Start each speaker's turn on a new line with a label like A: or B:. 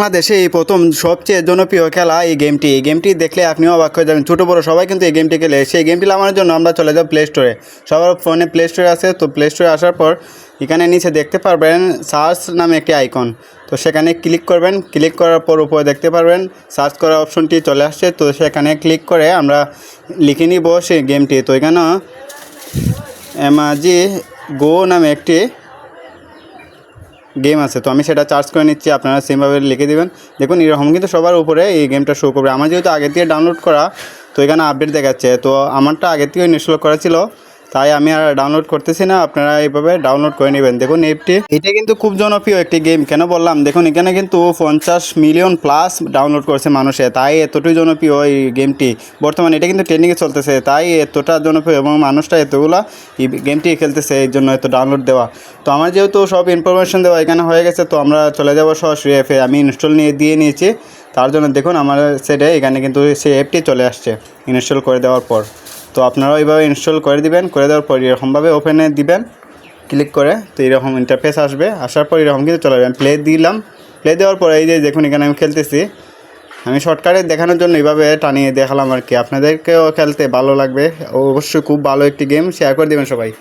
A: বাংলাদেশে এই প্রথম সবচেয়ে জনপ্রিয় খেলা এই গেমটি দেখলে আপনিও অবাক হয়ে যাবেন। ছোটো বড়ো সবাই কিন্তু এই গেমটি খেলে। সেই গেমটি নামার জন্য আমরা চলে যাব প্লে স্টোরে। সবার ফোনে প্লে স্টোরে আছে, তো প্লে স্টোরে আসার পর এখানে নিচে দেখতে পারবেন সার্চ নামে একটি আইকন। তো সেখানে ক্লিক করবেন, ক্লিক করার পর উপরে দেখতে পারবেন সার্চ করার অপশনটি চলে আসছে। তো সেখানে ক্লিক করে আমরা লিখে নিব সেই গেমটি। তো এখানে এমজি গো নামে একটি গেম আছে, তো আমি সেটা চার্জ করে নিচ্ছি। আপনারা সেমভাবে লিখে দেবেন। দেখুন এরকম কিন্তু সবার উপরে এই গেমটা শো করবে। আমার যেহেতু আগে থেকে ডাউনলোড করা, তো এখানে আপডেট দেখাচ্ছে। তো আমারটা আগে থেকে ইনস্টল করা ছিল, তাই আমি আর ডাউনলোড করতেছি না। আপনারা এইভাবে ডাউনলোড করে নেবেন। দেখুন এটা কিন্তু খুব জনপ্রিয় একটি গেম। কেন বললাম, দেখুন এখানে কিন্তু 50 মিলিয়ন প্লাস ডাউনলোড করছে মানুষে, তাই এতটাই জনপ্রিয় এই গেমটি। বর্তমানে এটা কিন্তু ট্রেন্ডিংয়ে চলতেছে, তাই এতটা জনপ্রিয় এবং মানুষটা এতগুলা এই গেমটি খেলতেছে, এই জন্য এত ডাউনলোড দেওয়া। তো আমার যেহেতু সব ইনফরমেশন দেওয়া এখানে হয়ে গেছে, তো আমরা চলে যাব সরাসরি অ্যাপে। আমি ইনস্টল দিয়ে নিয়েছি, তার জন্য দেখুন আমার সেটে এখানে কিন্তু সেই অ্যাপটি চলে আসছে ইনস্টল করে দেওয়ার পর। তো আপনারাও এইভাবে ইনস্টল করে দিবেন। করে দেওয়ার পর এরকমভাবে ওপেনে দিবেন ক্লিক করে। তো এরকম ইন্টারফেস আসবে, আসার পর এরকম কিন্তু চলে যাবেন। প্লে দিলাম, প্লে দেওয়ার পর এই যে দেখুন এখানে আমি খেলতেছি। আমি শর্টকাটে দেখানোর জন্য এইভাবে টানিয়ে দেখালাম আর কি। আপনাদেরকেও খেলতে ভালো লাগবে, অবশ্যই খুব ভালো একটি গেম। শেয়ার করে দেবেন সবাই।